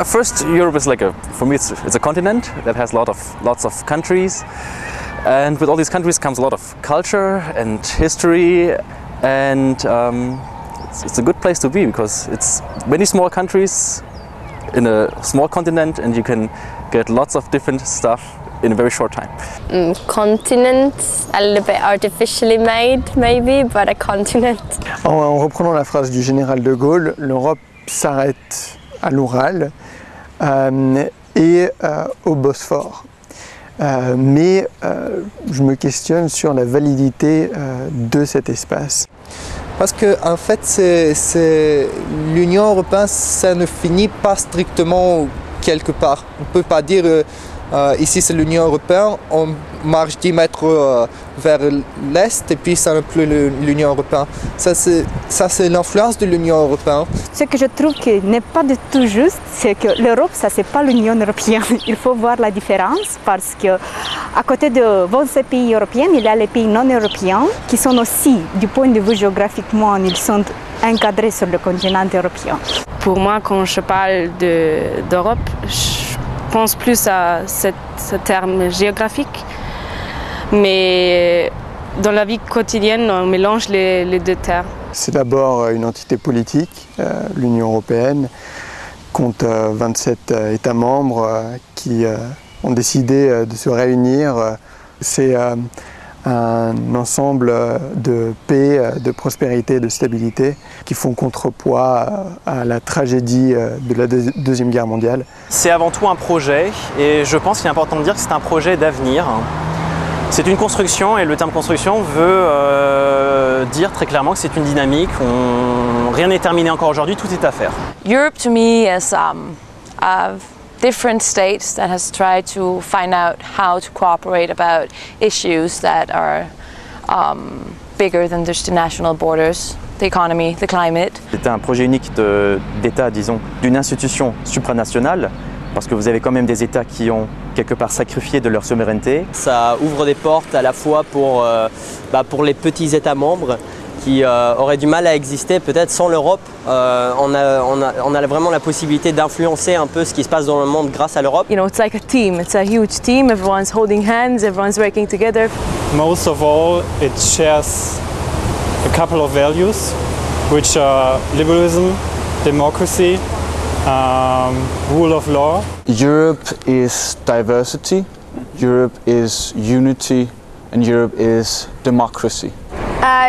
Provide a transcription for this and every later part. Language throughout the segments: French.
First, Europe is like for me, it's a continent that has lots of countries, and with all these countries comes a lot of culture and history, and it's a good place to be because it's many small countries in a small continent, and you can get lots of different stuff in a very short time. Continent, a little bit artificially made maybe, but a continent. En reprenant la phrase du général de Gaulle, l'Europe s'arrête à l'Oural et au Bosphore. Mais je me questionne sur la validité de cet espace. Parce que en fait, l'Union européenne, ça ne finit pas strictement quelque part. On ne peut pas dire ici c'est l'Union européenne, on marche 10 mètres vers l'Est et puis ça n'est plus l'Union européenne. Ça c'est l'influence de l'Union européenne. Ce que je trouve qui n'est pas du tout juste, c'est que l'Europe, ça c'est pas l'Union européenne. Il faut voir la différence parce que à côté de 27 pays européens, il y a les pays non européens qui sont aussi, du point de vue géographiquement, ils sont encadrés sur le continent européen. Pour moi, quand je parle d'Europe, je pense plus à ce terme géographique, mais dans la vie quotidienne, on mélange les deux termes. C'est d'abord une entité politique, l'Union européenne, compte 27 États membres qui ont décidé de se réunir. C'est un ensemble de paix, de prospérité, de stabilité qui font contrepoids à la tragédie de la Deuxième Guerre mondiale. C'est avant tout un projet et je pense qu'il est important de dire que c'est un projet d'avenir. C'est une construction et le terme construction veut dire très clairement que c'est une dynamique. Rien n'est terminé encore aujourd'hui, tout est à faire. Europe to me is different states that has tried to find out how to cooperate about issues that are bigger than just the national borders, the economy, the climate. C'est un projet unique d'État, disons, d'une institution supranationale, parce que vous avez quand même des États qui ont quelque part sacrifié de leur souveraineté. Ça ouvre des portes à la fois pour les petits États membres qui auraient du mal à exister peut-être sans l'Europe. On a vraiment la possibilité d'influencer un peu ce qui se passe dans le monde grâce à l'Europe. You know, it's like a team. It's a huge team. Everyone's holding hands. Everyone's working together. Most of all, it shares a couple of values, which are liberalism, democracy, rule of law. Europe is diversity. Europe is unity, and Europe is democracy.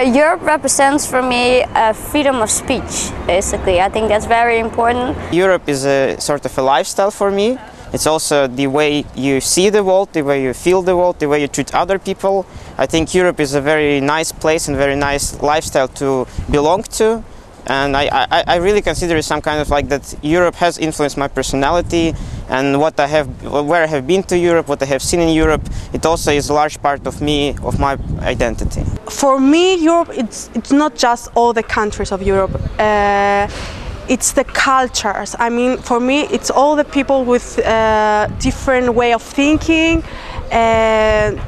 Europe represents for me freedom of speech, basically. I think that's very important. Europe is a sort of a lifestyle for me. It's also the way you see the world, the way you feel the world, the way you treat other people. I think Europe is a very nice place and very nice lifestyle to belong to. And I really consider it some kind of like that Europe has influenced my personality and where I have been to Europe, what I have seen in Europe. It also is a large part of me, of my identity. For me, Europe, it's not just all the countries of Europe. It's the cultures. I mean, for me, it's all the people with different way of thinking,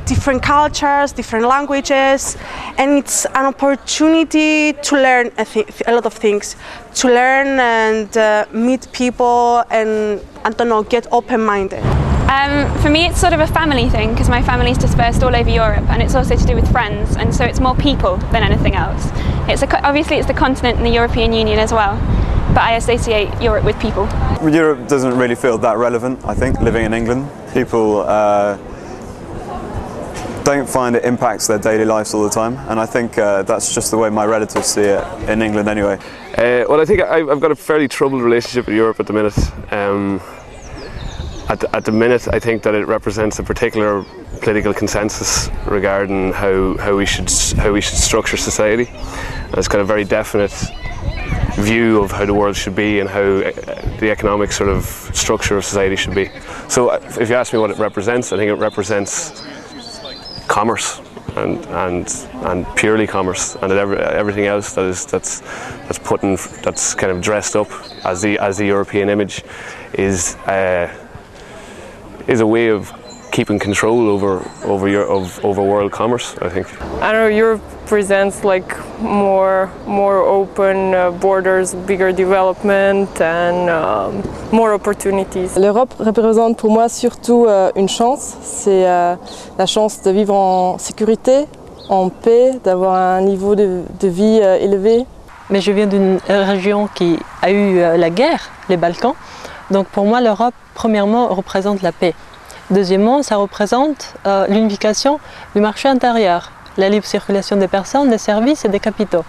different cultures, different languages, and it's an opportunity to learn a lot of things, to learn and meet people and, I don't know, get open-minded. For me, it's sort of a family thing because my family's dispersed all over Europe, and it's also to do with friends, and so it's more people than anything else. Obviously it's the continent and the European Union as well, but I associate Europe with people. Europe doesn't really feel that relevant, I think, living in England. People don't find it impacts their daily lives all the time, and I think that's just the way my relatives see it in England anyway. Well, I think I've got a fairly troubled relationship with Europe at the minute. At the minute, I think that it represents a particular political consensus regarding how we should structure society. And it's got a very definite view of how the world should be and how the economic sort of structure of society should be. So, if you ask me what it represents, I think it represents commerce and purely commerce, and that everything else that's kind of dressed up as the European image is a way of keeping control over world commerce, I think. I don't know, Europe represents like more open borders, bigger development and more opportunities. L'Europe représente pour moi surtout une chance, c'est la chance de vivre en sécurité, en paix, d'avoir un niveau de vie élevé. Mais je viens d'une région qui a eu la guerre, les Balkans, donc pour moi l'Europe premièrement représente la paix. Deuxièmement, ça représente l'unification du marché intérieur, la libre circulation des personnes, des services et des capitaux.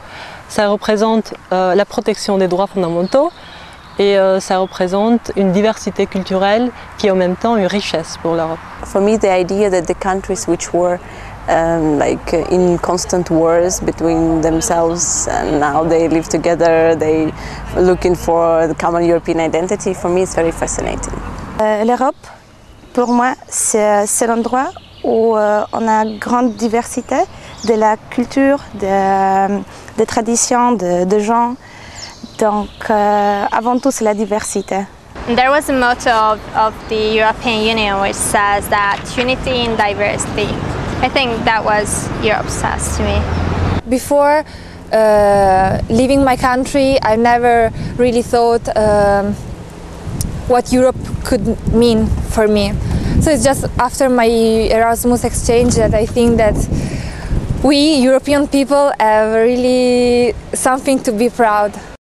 Ça représente la protection des droits fondamentaux et ça représente une diversité culturelle qui est en même temps une richesse pour l'Europe. For me, the idea that the countries which were like in constant wars between themselves and now they live together, they looking for the common European identity, for me it's very fascinating. L'Europe, pour moi, c'est l'endroit où on a une grande diversité de la culture, des traditions, de gens. Donc, avant tout, c'est la diversité. There was a motto of the European Union which says that unity in diversity. I think that was Europe's task to me. Before leaving my country, I never really thought what Europe could mean for me. So it's just after my Erasmus exchange that I think that we European people have really something to be proud.